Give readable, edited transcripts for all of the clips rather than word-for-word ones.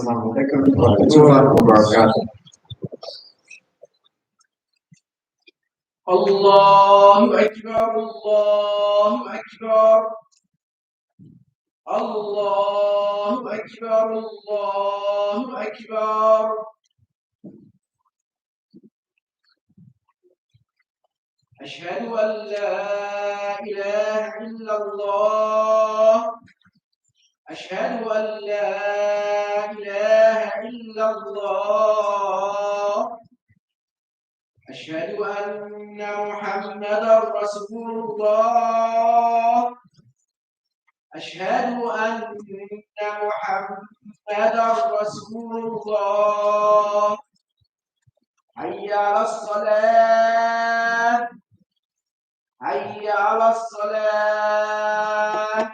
Assalamualaikum warahmatullahi wabarakatuh. Allahu Akbar, Allahu Akbar. Allahu Akbar, Allahu Akbar. أشهد أن لا إله إلا الله. أشهد أن لا إله إلا الله. أشهد أن محمدا رسول الله. أشهد أن محمدا رسول الله. حي على الصلاة. حي على الصلاة.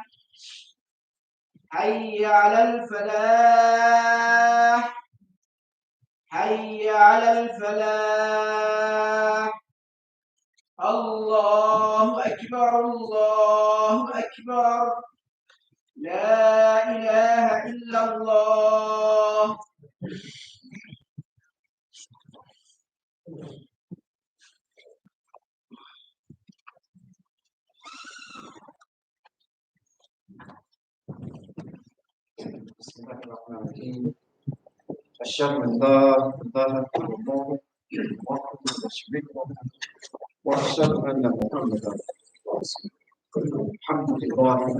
حي على الفلاح. حي على الفلاح. الله أكبر، الله أكبر. لا إله إلا الله. Bismillahirrahmanirrahim. Asyhadu an la ilaha illallah wahdahu la syarika lahu wa asyhadu anna Muhammadan rasulullah.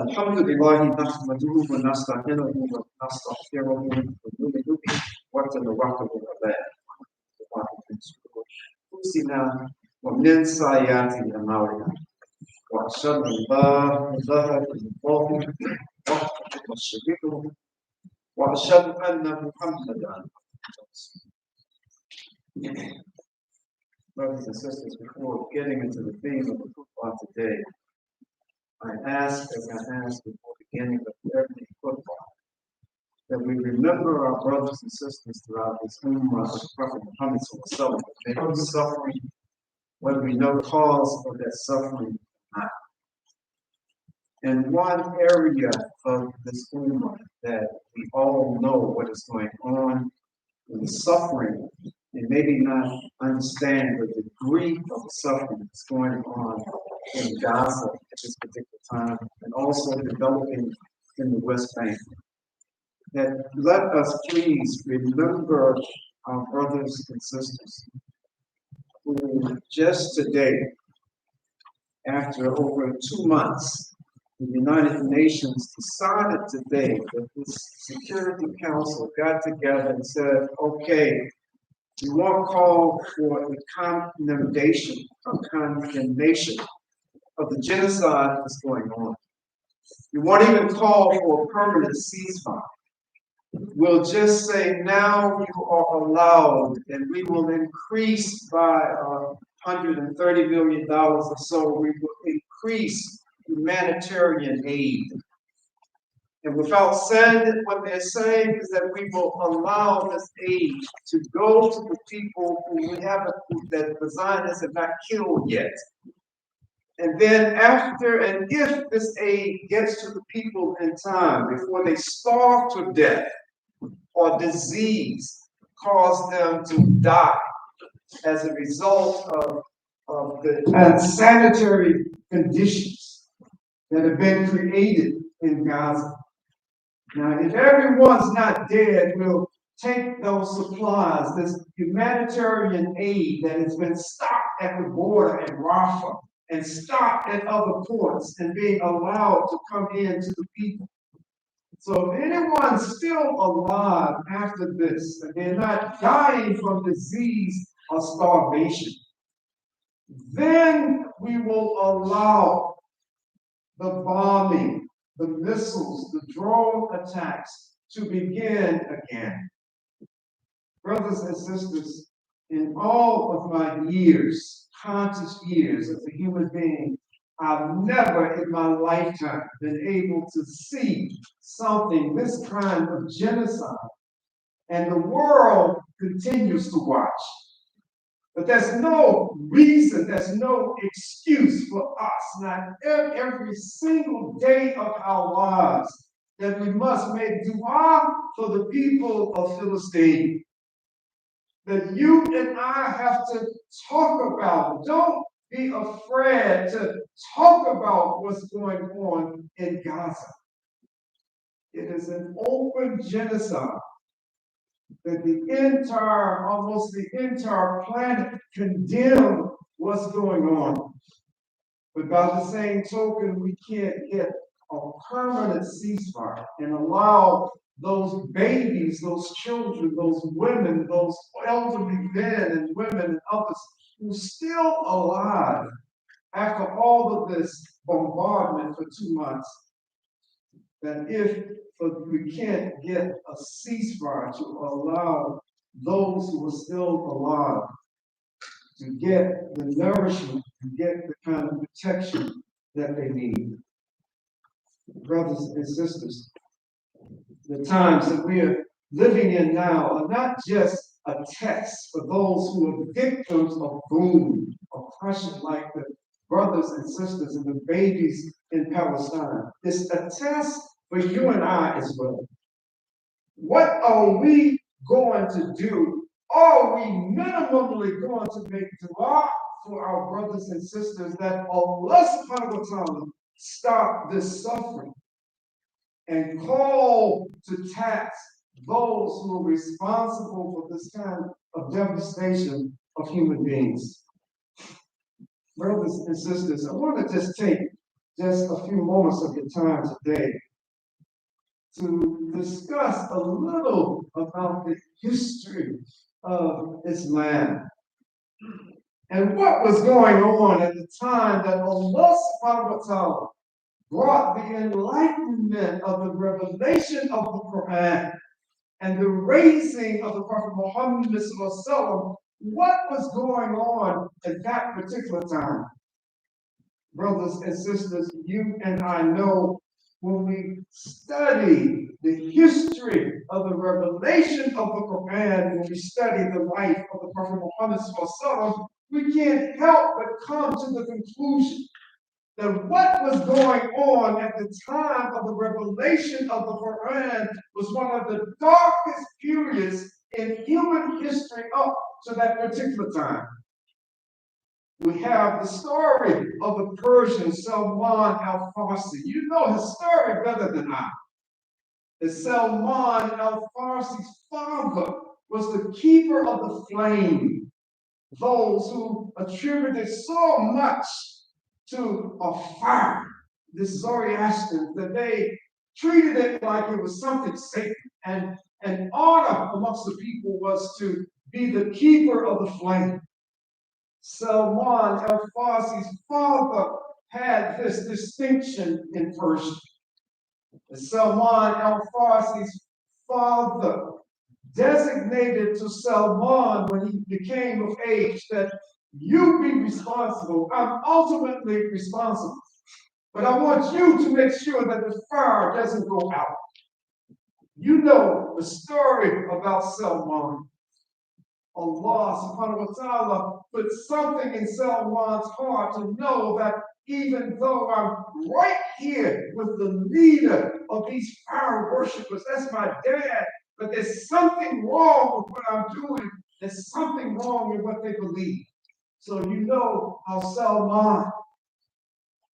Alhamdulillah nahmaduhu wa nasta'inuhu wa nastaghfiruhu wa nu'minu bihi wa natawakkalu alayhi. Husna wa min sayyiati a'malina. Wa asyhadu an la ilaha illallah wahdahu la syarika lahu wa asyhadu anna Muhammadan rasulullah. Brothers and sisters, before getting into the theme of the Qur'an today, I ask, as I ask before beginning of every Qur'an, that we remember our brothers and sisters throughout this ummah of the Prophet Muhammad sallallahu alaihi wasallam. They are suffering, whether we know the cause of that suffering or not. And one area of this ummah that we all know what is going on in the suffering, and maybe not understand the degree of the suffering that's going on in Gaza at this particular time, and also developing in the West Bank. That let us please remember our brothers and sisters who just today, after over 2 months, the United Nations decided today that this Security Council got together and said, okay, we won't call for the condemnation of the genocide that's going on. We won't even call for a permanent ceasefire. We'll just say now you are allowed, and we will increase by $130 million or so. We will increase humanitarian aid. And without saying it, what they're saying is that we will allow this aid to go to the people who that the Zionists have not killed yet. And then after, and if this aid gets to the people in time, before they starve to death or disease cause them to die as a result of the unsanitary conditions that have been created in Gaza. Now, if everyone's not dead, we'll take those supplies, this humanitarian aid that has been stopped at the border in Rafah and stopped at other ports and being allowed to come in to the people. So if anyone's still alive after this, and they're not dying from disease or starvation, then we will allow the bombing, the missiles, the drone attacks to begin again. Brothers and sisters, in all of my years, conscious years as a human being, I've never in my lifetime been able to see something, this kind of genocide. And the world continues to watch. But there's no reason, there's no excuse for us, not every single day of our lives, that we must make dua for the people of Philistine. That you and I have to talk about. Don't be afraid to talk about what's going on in Gaza. It is an open genocide that almost the entire planet condemn what's going on. But by the same token, we can't get a permanent ceasefire and allow those babies, those children, those women, those elderly men and women and others who are still alive after all of this bombardment for 2 months, that if we can't get a ceasefire to allow those who are still alive to get the nourishment, to get the kind of protection that they need. Brothers and sisters, the times that we are living in now are not just a test for those who are victims of boom, oppression, like the brothers and sisters and the babies in Palestine. It's a test for you and I as well. What are we going to do? Are we minimally going to make dua for our brothers and sisters that Allah subhanahu wa ta'ala stop this suffering and call to task those who are responsible for this kind of devastation of human beings? Brothers and sisters, I want to just take just a few moments of your time today to discuss a little about the history of Islam and what was going on at the time that Allah subhanahu wa ta'ala brought the enlightenment of the revelation of the Qur'an and the raising of the Prophet Muhammad sallallahu alaihi wasallam. What was going on at that particular time? Brothers and sisters, you and I know when we study the history of the revelation of the Qur'an, when we study the life of the Prophet Muhammad sallallahu alaihi wasallam, we can't help but come to the conclusion that what was going on at the time of the revelation of the Qur'an was one of the darkest periods in human history up to that particular time. We have the story of the Persian Salman al-Farsi. You know his story better than I. That Salman al-Farsi's father was the keeper of the flame. Those who attributed so much to a fire, this Zoroastrian, that they treated it like it was something sacred. And an honor amongst the people was to be the keeper of the flame. Salman al-Farsi's father had this distinction in Persia. Salman al-Farsi's father designated to Salman when he became of age that you be responsible. I'm ultimately responsible. But I want you to make sure that the fire doesn't go out. You know the story about Salman. Allah subhanahu wa ta'ala put something in Salman's heart to know that even though I'm right here with the leader of these fire worshipers, that's my dad, but there's something wrong with what I'm doing. There's something wrong with what they believe. So you know how Salman,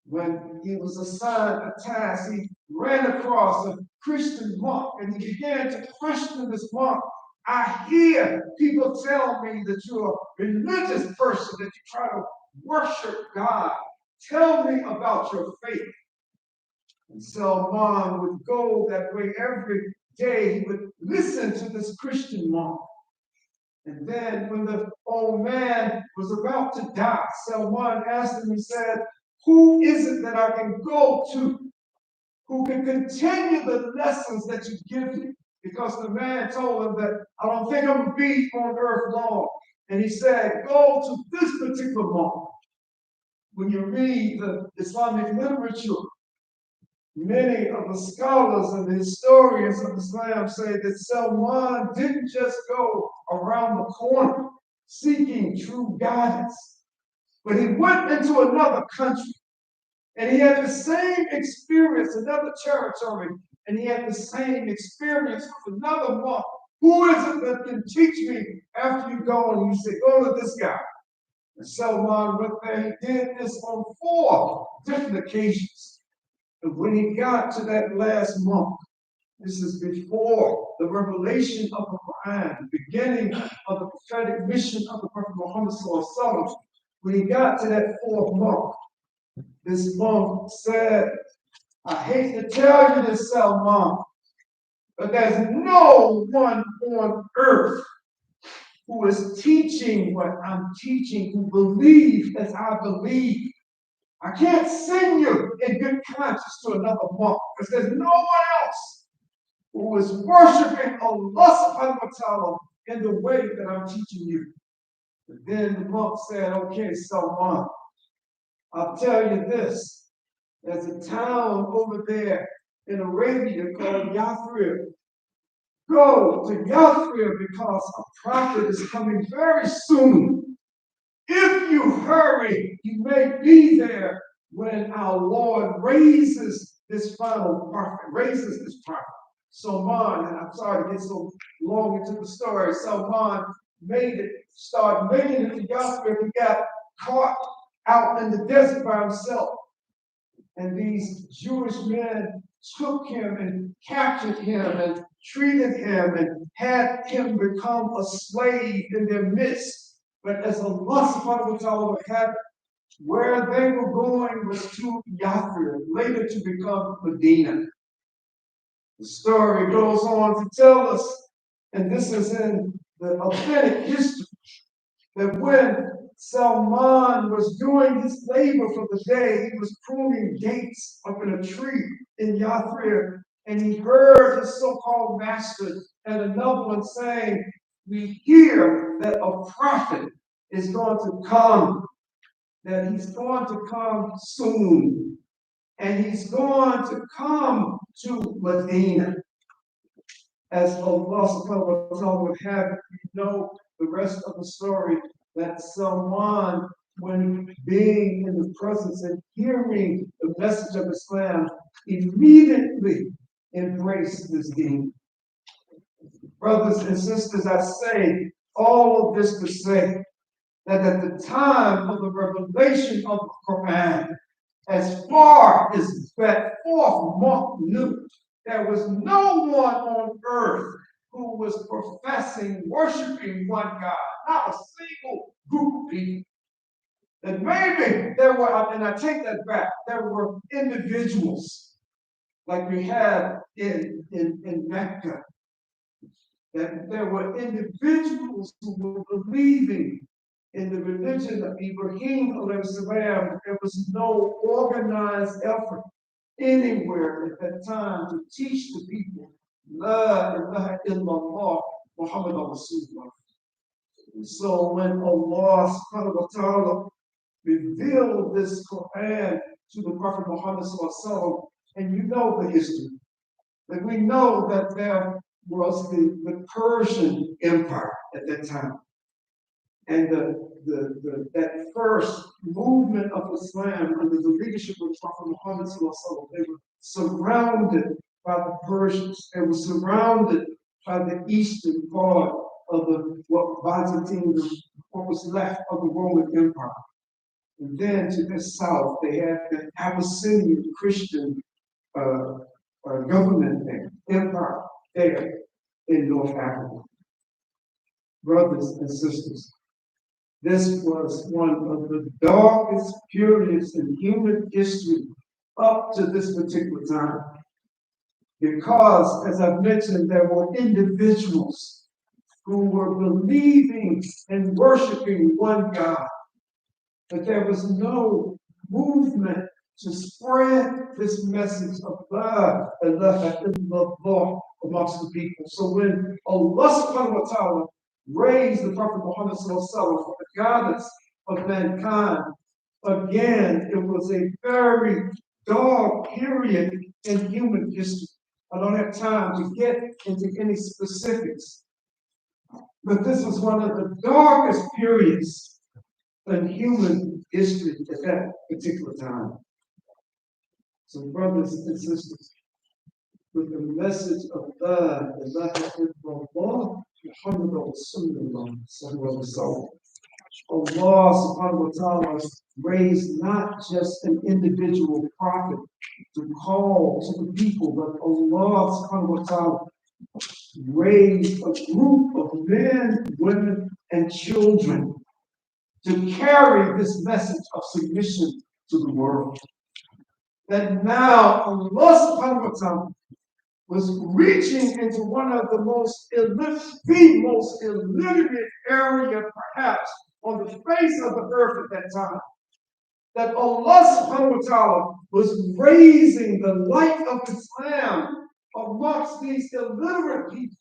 when he was assigned a task, he ran across a Christian monk and he began to question this monk. I hear people tell me that you're a religious person, that you try to worship God. Tell me about your faith. And Salman would go that way every day. He would listen to this Christian monk. And then when the old man was about to die, Salman asked him, he said, who is it that I can go to who can continue the lessons that you give me? Because the man told him that I don't think I'm going to be on earth long. And he said, go to this particular monk. When you read the Islamic literature, many of the scholars and the historians of Islam say that Salman didn't just go around the corner seeking true guidance, but he went into another country and he had the same experience, another territory, and he had the same experience with another monk. Who is it that can teach me after you go? And he said, go to this guy. And Salman went there. He did this on 4 different occasions. And when he got to that last monk, this is before the revelation of the Qur'an, the beginning of the prophetic mission of the Prophet Muhammad Sallallahu Alaihi Wasallam. When he got to that 4th monk, this monk said, I hate to tell you this, Salman, but there's no one on earth who is teaching what I'm teaching, who believes as I believe. I can't send you in good conscience to another monk because there's no one else who is worshiping Allah subhanahu wa ta'ala in the way that I'm teaching you. But then the monk said, okay, Salman, I'll tell you this. There's a town over there in Arabia called Yathrib. Go to Yathrib because a prophet is coming very soon. If you hurry, you may be there when our Lord raises this final prophet, raises this prophet. Salman, and I'm sorry to get so long into the story, Salman started making it to Yathrib. He got caught out in the desert by himself. And these Jewish men took him and captured him and treated him and had him become a slave in their midst. But as Allah subhanahu wa ta'ala would have it, where they were going was to Yathrib, later to become Medina. The story goes on to tell us, and this is in the authentic history, that when Salman was doing his labor for the day, he was pruning dates up in a tree in Yathrib, and he heard his so-called master and another one saying, we hear that a prophet is going to come, that he's going to come soon, and he's going to come to Medina. As Allah subhanahu wa ta'ala would have it, you know the rest of the story, that Salman, when being in the presence and hearing the message of Islam, immediately embraced this deen. Brothers and sisters, I say all of this to say that at the time of the revelation of the Qur'an, as far as that 4th monk knew, there was no one on earth who was professing, worshiping one God, not a single group of people. And maybe there were, and I take that back, there were individuals like we have in Mecca, that there were individuals who were believing in the religion of Ibrahim alayhi salam. There was no organized effort anywhere at that time to teach the people La ilaha illallah Muhammadur Rasulullah. So when Allah subhanahu wa ta'ala revealed this Qur'an to the Prophet Muhammad sallallahu alaihi wasallam, and you know the history, that we know that there was the Persian Empire at that time. And that first movement of Islam under the leadership of Prophet Muhammad sallallahu alaihi wasallam, they were surrounded by the Persians. They were surrounded by the eastern part of the Byzantine, what was left of the Roman Empire. And then to the south, they had the Abyssinian Christian government empire there in North Africa. Brothers and sisters, this was one of the darkest periods in human history up to this particular time. Because, as I've mentioned, there were individuals who were believing and worshiping one God, but there was no movement to spread this message of La ilaha illallah amongst the people. So when Allah subhanahu wa ta'ala raised the Prophet Muhammad sallallahu alaihi wasallam for the guidance of mankind, again, it was a very dark period in human history. I don't have time to get into any specifics, but this was one of the darkest periods in human history at that particular time. So brothers and sisters, with the message of La ilaha illallah Muhammad Rasulullah sallallahu alaihi wasallam. Allah subhanahu wa ta'ala raised not just an individual prophet to call to the people, but Allah subhanahu wa ta'ala raised a group of men, women, and children to carry this message of submission to the world. That now Allah subhanahu wa ta'ala was reaching into one of the most illiterate area perhaps on the face of the earth at that time. That Allah subhanahu wa ta'ala was raising the light of Islam amongst these illiterate people.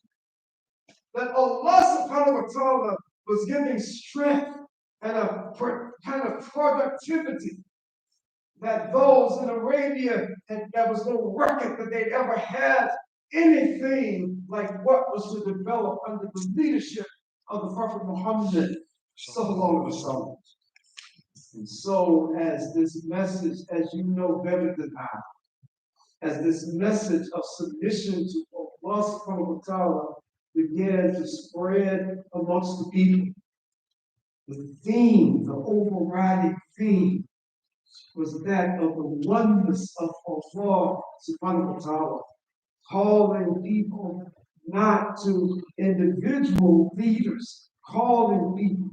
That Allah subhanahu wa ta'ala was giving strength and a kind of productivity that those in Arabia, and there was no record that they'd ever had anything like what was to develop under the leadership of the Prophet Muhammad sallallahu alaihi wasallam. And so, as this message, as you know better than I, as this message of submission to Allah subhanahu wa ta'ala began to spread amongst the people, the theme, the overriding theme, was that of the oneness of Allah subhanahu wa ta'ala, calling people not to individual leaders, calling people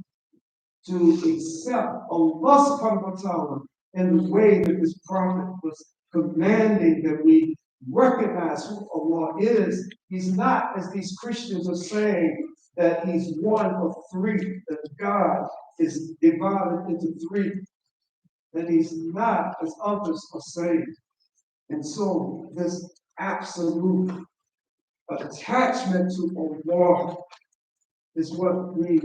to accept Allah subhanahu wa ta'ala in the way that this prophet was commanding that we recognize who Allah is. He's not, as these Christians are saying, that he's one of three, that God is divided into three, that he's not, as others are saying. And so this absolute attachment to Allah is what we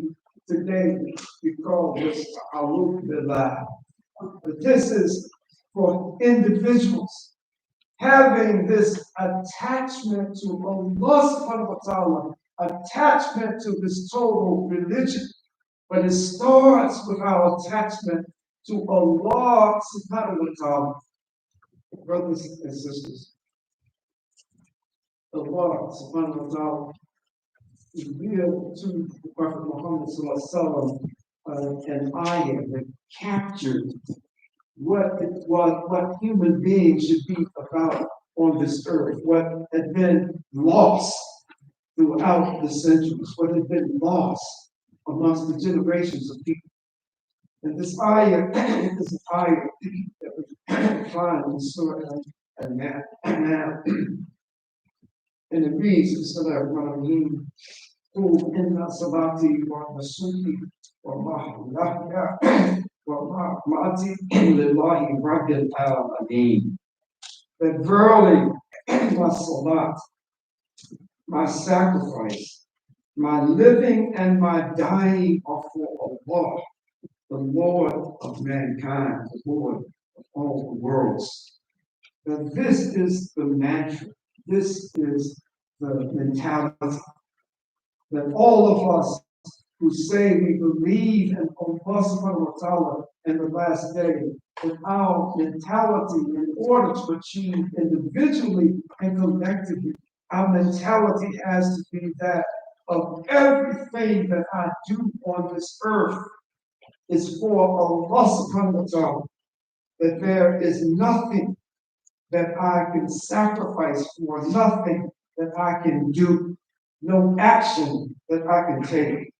today we call this ta'alluq billah. But this is for individuals having this attachment to Allah subhanahu wa ta'ala, attachment to this total religion. But it starts with our attachment to Allah subhanahu wa ta'ala. Brothers and sisters, Allah subhanahu wa ta'ala revealed to the Prophet Muhammad sallallahu alaihi wasallam an ayah that captured what human beings should be about on this earth, what had been lost throughout the centuries, what had been lost amongst the generations of people. And this ayah is an ayah that we find in Surah An-Nam. And it reads, Bismillahirrahmanirrahim, Qul inna salati wa nusuki wa mahyaya wa mamati lillahi rabbil alamin. That verily my salat, my sacrifice, my living and my dying are for Allah, the Lord of mankind, the Lord of all the worlds. That this is the mantra, this is the mentality that all of us who say we believe in Allah subhanahu wa ta'ala in the last day, that our mentality, in order to achieve individually and collectively, our mentality has to be that of everything that I do on this earth is for Allah subhanahu wa ta'ala, that there is nothing that I can sacrifice for, nothing that I can do, no action that I can take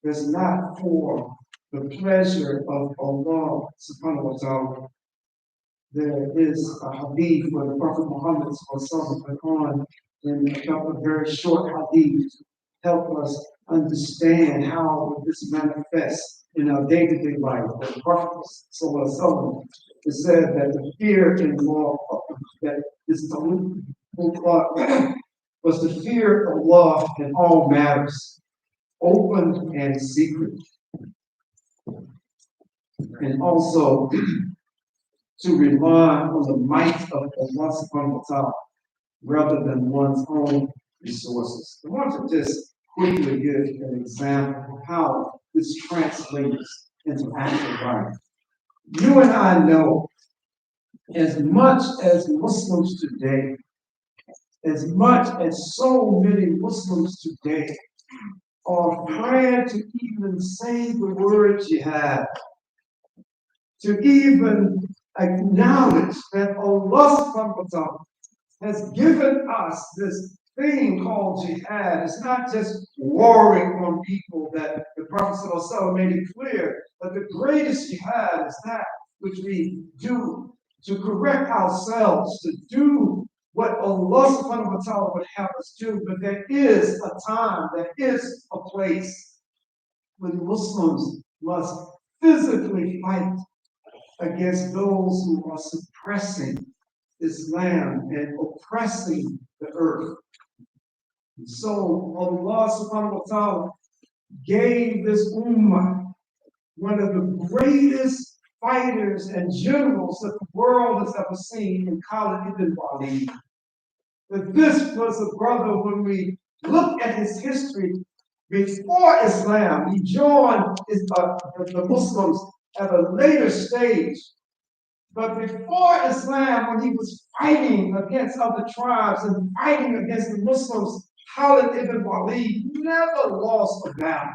that's not for the pleasure of Allah subhanahu wa ta'ala. There is a hadith where the Prophet Muhammad went on in a couple of very short hadiths help us understand how this manifests in our day-to-day life. The Prophet it said that the fear in Allah, that is was the fear of Allah in all matters, open and secret, and also to rely on the might of Allah subhanahu wa ta'ala rather than one's own resources. I want to just quickly give an example of how this translates into actual life. You and I know, as much as Muslims today as much as so many Muslims today are afraid to even say the word jihad, to even acknowledge that Allah subhanahu wa ta'ala has given us this thing called jihad. It's not just warring on people that the Prophet ﷺ made it clear, but the greatest jihad is that which we do to correct ourselves, to do what Allah subhanahu wa ta'ala would have us do. But there is a time, there is a place when Muslims must physically fight against those who are suppressing Islam and oppressing the earth. So Allah subhanahu wa ta'ala gave this ummah one of the greatest fighters and generals that the world has ever seen in Khalid ibn Walid. That this was a brother, when we look at his history before Islam, he joined the Muslims at a later stage. But before Islam, when he was fighting against other tribes and fighting against the Muslims, Khalid ibn Walid never lost a battle.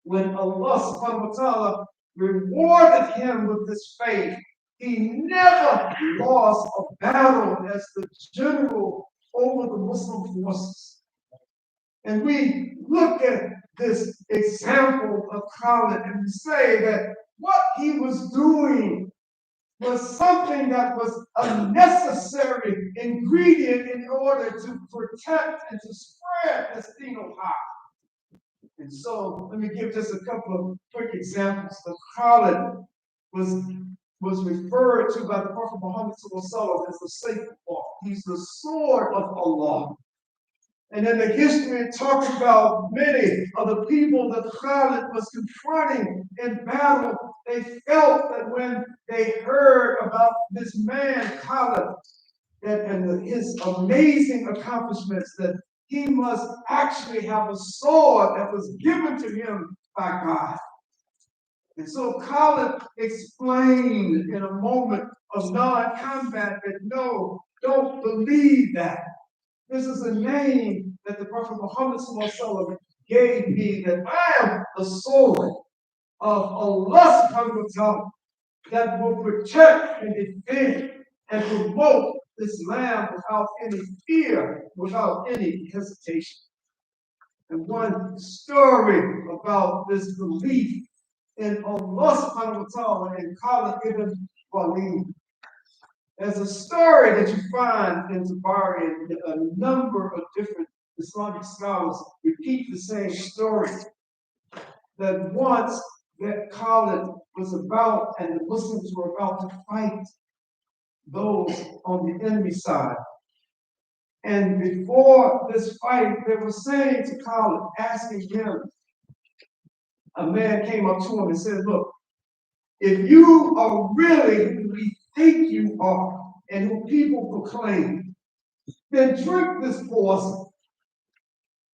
When Allah subhanahu wa ta'ala rewarded him with this faith, he never lost a battle as the general over the Muslim forces. And we look at this example of Khalid and we say that what he was doing was something that was a necessary ingredient in order to protect and to spread this deen of haq. And so let me give just a couple of quick examples. The Khalid was referred to by the Prophet Muhammad as the Sayf of Allah. He's the sword of Allah. And in the history, it talks about many of the people that Khalid was confronting in battle. They felt that when they heard about this man, Khalid, and his amazing accomplishments, that he must actually have a sword that was given to him by God. And so Khalid explained in a moment of non-combat that no, don't believe that. This is a name that the Prophet Muhammad gave me, that I am the sword of Allah subhanahu wa ta'ala that will protect and defend and promote Islam without any fear, without any hesitation. And one story about this belief in Allah subhanahu wa ta'ala and Khalid ibn Walid. There's a story that you find in Tabari, and a number of different Islamic scholars repeat the same story. That once that Khalid was about, and the Muslims were about to fight those on the enemy side. And before this fight, they were saying to Khalid, asking him, a man came up to him and said, look, if you are really who we think you are, and who people proclaim, then drink this poison.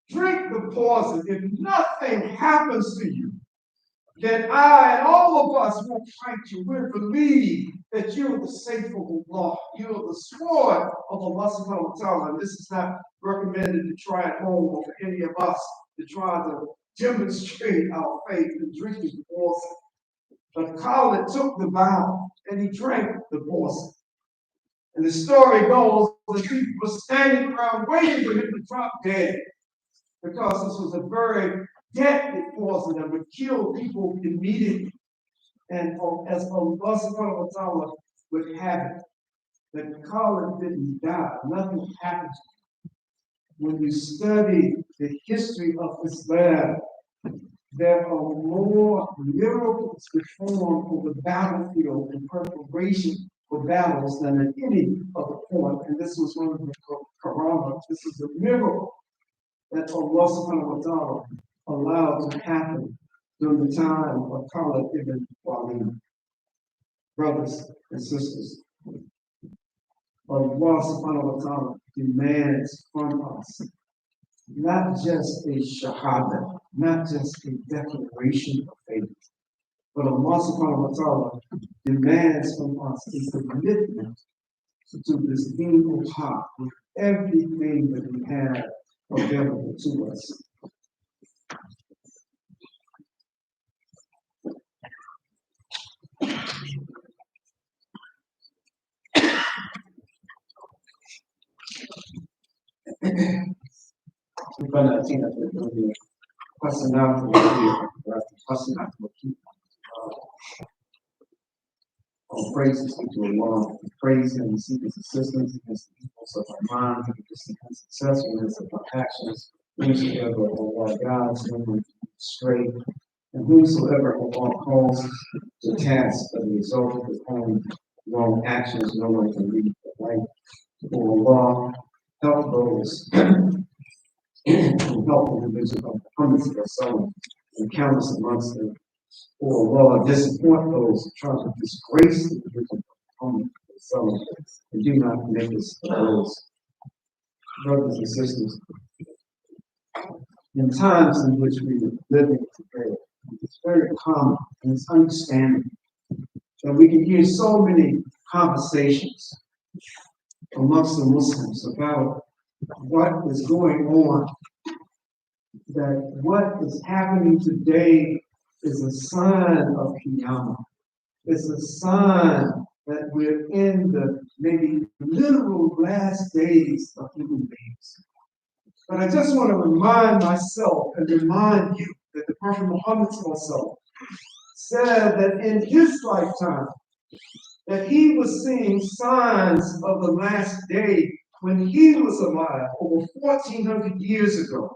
Drink the poison. If nothing happens to you, then I and all of us will fight you. We'll believe that you're the Sayf of Allah. You're the sword of Allah subhanahu wa ta'ala. And this is not recommended to try at home or for any of us to try to demonstrate our faith in drinking the poison. But Khalid took the vow and he drank the poison. And the story goes that people were standing around waiting for him to drop dead, because this was a very deadly poison that would kill people immediately. And as Allah subhanahu wa ta'ala would have it, that Khalid didn't die. Nothing happened to him. When you study the history of Islam, there are more miracles performed on the battlefield in preparation for battles than at any other point. And this was one of the Qur'an. This is a miracle that Allah subhanahu wa ta'ala allowed to happen during the time of Khalid ibn Walid. Brothers and sisters, Allah subhanahu wa ta'ala demands from us not just a shahada, not just a declaration of faith, but Allah subhanahu wa ta'ala demands from us a commitment to this evil heart with everything that we have available to us. All praises to Allah. We praise Him and seek His assistance against the evils of our minds and against the unsuccessfulness of our actions. Whosoever Allah guides, no one stray, and whosoever Allah calls to task as a result of his own wrong actions, no one can lead the right. For Allah, help those who help individuals of hundreds of souls and countless amongst them. For Allah, disappoint those who try to disgrace the individual of hundreds of souls and do not make us those. Brothers and sisters, in times in which we are living today, it's very common and it's understandable that we can hear so many conversations amongst the Muslims about what is going on, that what is happening today is a sign of Qiyamah. It's a sign that we're in the maybe literal last days of human beings. But I just want to remind myself and remind you that the Prophet Muhammad said that in his lifetime, that he was seeing signs of the last day when he was alive over 1,400 years ago.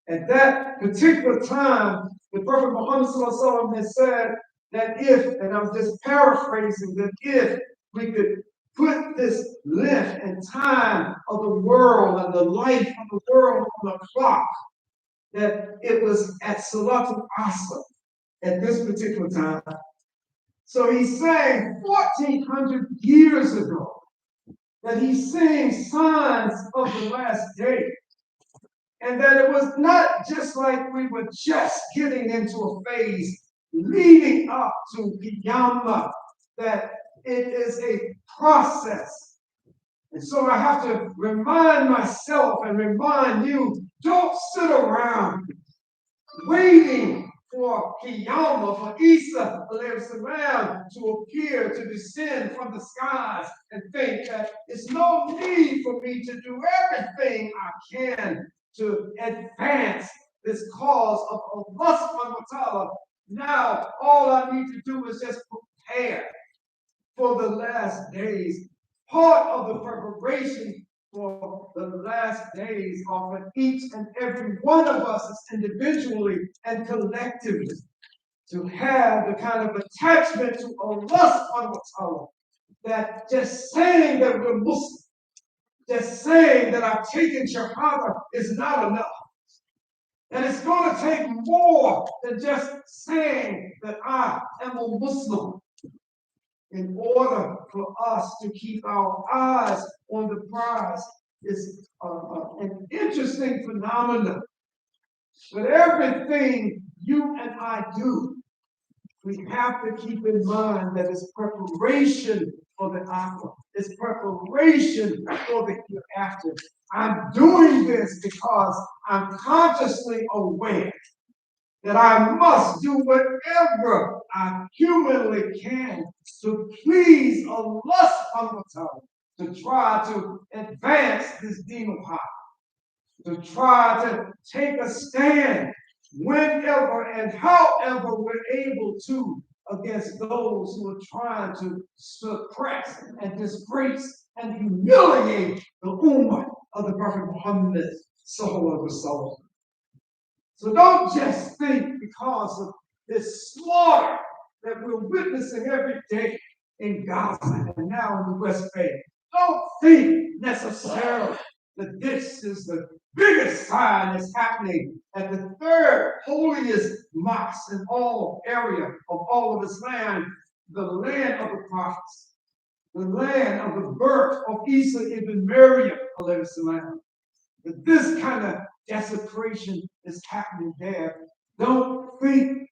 At that particular time, the Prophet Muhammad had said that if, and I'm just paraphrasing, that if we could put this length and time of the world and the life of the world on a clock, that it was at Salat al-Asr at this particular time. So he's saying 1,400 years ago that he's seeing signs of the last day. And that it was not just like we were just getting into a phase leading up to Qiyamah, that it is a process. And so I have to remind myself and remind you, don't sit around waiting for Qiyamah, for Isa to appear, to descend from the skies, and think that it's no need for me to do everything I can to advance this cause of Allah subhanahu wa ta'ala. Now, all I need to do is just prepare for the last days. Part of the preparation for the last days are for each and every one of us individually and collectively to have the kind of attachment to Allah subhanahu wa ta'ala that just saying that we're Muslim, just saying that I've taken Shahada is not enough. And it's going to take more than just saying that I am a Muslim in order for us to keep our eyes on the prize. Is an interesting phenomenon. But everything you and I do, we have to keep in mind that it's preparation for the after. It's preparation for the hereafter. I'm doing this because I'm consciously aware that I must do whatever I humanly can to please Allah subhanahu wa ta'ala, to try to advance this deen of haq, to try to take a stand whenever and however we're able to against those who are trying to suppress and disgrace and humiliate the ummah of the Prophet Muhammad sallallahu alaihi wasallam. So don't just think because of this slaughter that we're witnessing every day in Gaza and now in the West Bank. Don't think necessarily that this is the biggest sign that's happening at the third holiest mosque in all area of all of Islam, the land of the prophets, the land of the birth of Isa ibn Maryam, alayhi salam. That this kind of desecration is happening there. Don't think,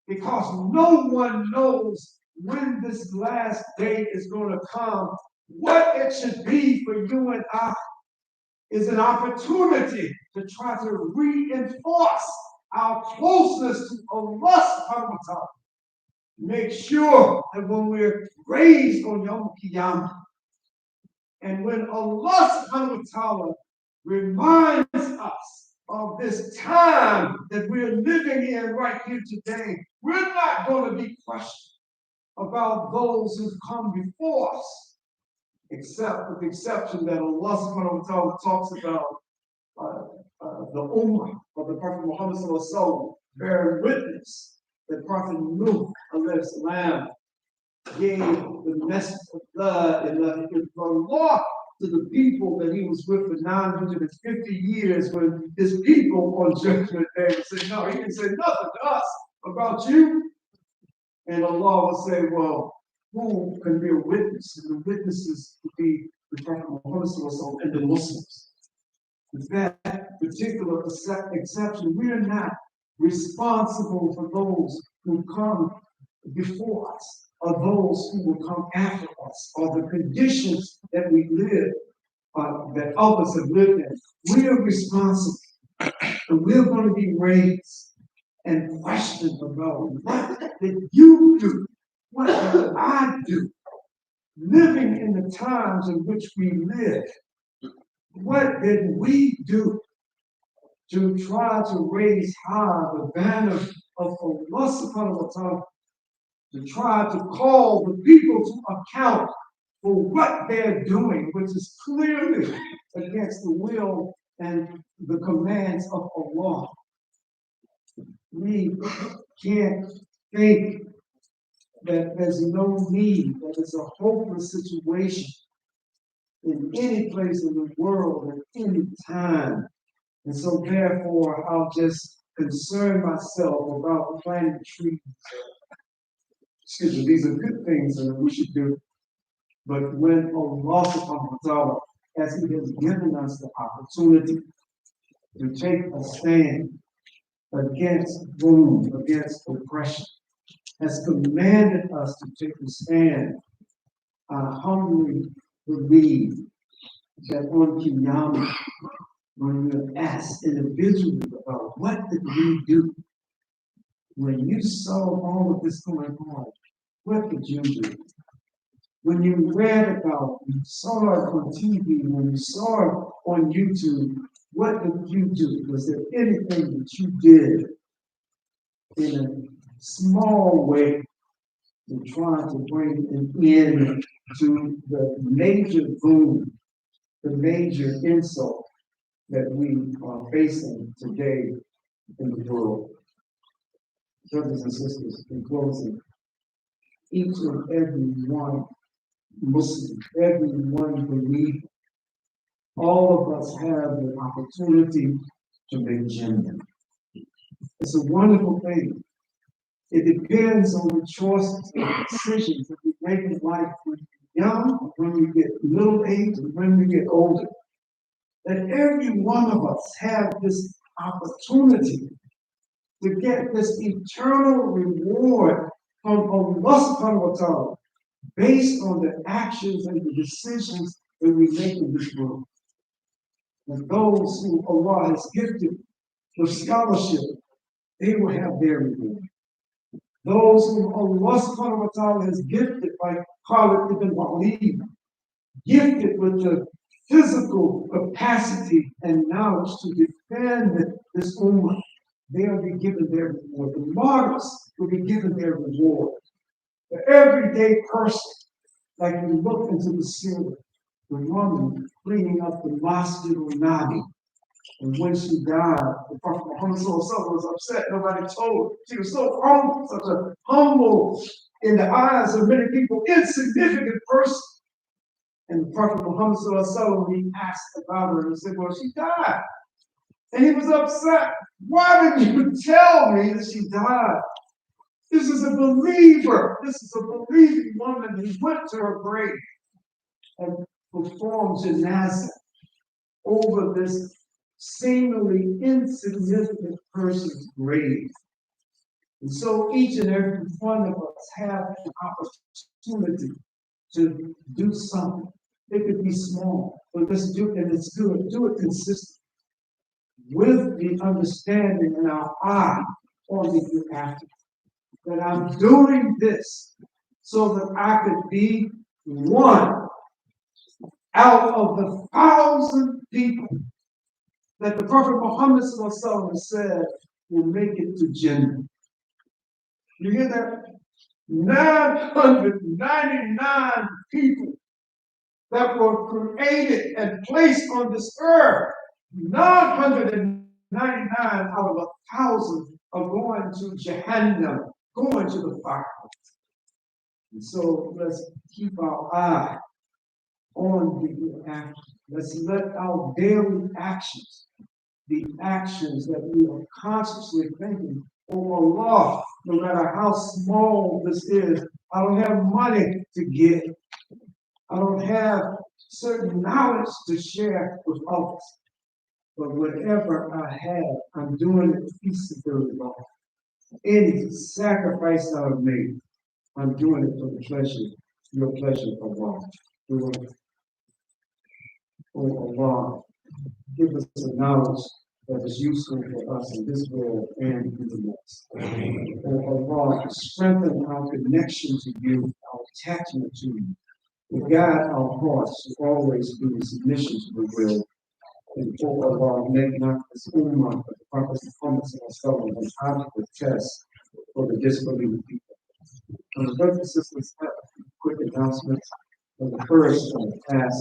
because no one knows when this last day is going to come, What it should be for you and I is an opportunity to try to reinforce our closeness to Allah subhanahu wa ta'ala. Make sure that when we're raised on Yom Kippur, and when Allah subhanahu wa ta'ala reminds us of this time that we're living in right here today, we're not going to be questioned about those who've come before us, except with the exception that Allah subhanahu wa ta'ala talks about the Ummah of the Prophet Muhammad sallallahu alaihi wasallam bearing witness that Prophet Nuh alayhi salam gave the message of Allah to the people that he was with for 950 years, when his people on Judgment Day would say, no, he didn't say nothing to us about you. And Allah would say, well, who can be a witness? And the witnesses would be the Prophet Muhammad and the Muslims. With that particular exception, we are not responsible for those who come before us, or those who will come after us, or the conditions that we live, that others have lived in. We are responsible, and we're going to be raised and questioned about what did you do? What did I do? Living in the times in which we live, what did we do to try to raise high the banner of Allah subhanahu wa ta'ala, to try to call the people to account for what they're doing, which is clearly against the will and the commands of Allah. We can't think that there's no need, that it's a hopeless situation in any place in the world at any time. And so therefore, I'll just concern myself about planting trees. Excuse me, these are good things that we should do. But when Allah subhanahu wa ta'ala, as He has given us the opportunity to take a stand against gloom, against oppression, has commanded us to take a stand, I humbly believe that on Qiyamah, when we're asked individually about what did we do when you saw all of this going on, what did you do? When you read about, you saw it on TV, when you saw it on YouTube, what did you do? Was there anything that you did in a small way to try to bring an end to the major boom, the major insult that we are facing today in the world? Brothers and sisters, in closing, each and every one Muslim, every one believer, all of us have the opportunity to make Jannah. It's a wonderful thing. It depends on the choices and decisions that we make in life when we're young, when we get middle age, and when we get older. That every one of us have this opportunity to get this eternal reward from Allah subhanahu wa ta'ala based on the actions and the decisions that we make in this world. And those who Allah has gifted with scholarship, they will have their reward. Those whom Allah subhanahu wa ta'ala has gifted, like Khalid ibn Walid, gifted with the physical capacity and knowledge to defend this ummah, they'll be given their reward. The martyrs will be given their reward. The everyday person, like we look into the Surah, the woman cleaning up the Masjid al-Nabi, and when she died, the Prophet Muhammad was upset. Nobody told her. She was so humble, such a humble, in the eyes of many people, insignificant person. And the Prophet Muhammad he asked about her and said, well, she died. And he was upset. Why didn't you tell me that she died? This is a believer. This is a believing woman who went to her grave and performed janazah over this seemingly insignificant person's grave. And so each and every one of us have an opportunity to do something It could be small, but let's do it, and it's good. Do it consistently with the understanding in our eye on the hereafter. That I'm doing this so that I could be one out of the 1,000 people that the Prophet Muhammad said will make it to Jannah. You hear that? 999 people that were created and placed on this earth. 999 out of 1,000 are going to Jahannam, going to the fire. And so let's keep our eye on the hereafter. Let's let our daily actions, the actions that we are consciously thinking, oh Allah, no matter how small this is, I don't have money to give. I don't have certain knowledge to share with others. But whatever I have, I'm doing it peaceably, Lord. Any sacrifice that I've made, I'm doing it for the pleasure, your pleasure, Allah. Do it. Oh Allah, give us the knowledge that is useful for us in this world and in the next. Oh Allah, strengthen our connection to you, our attachment to you. Guide our hearts to always be in submission to the will. And oh Allah, make not this ummah, but the Prophet Muhammad an object of test for the disbelieving people. And the brothers and sisters have quick announcements. The first task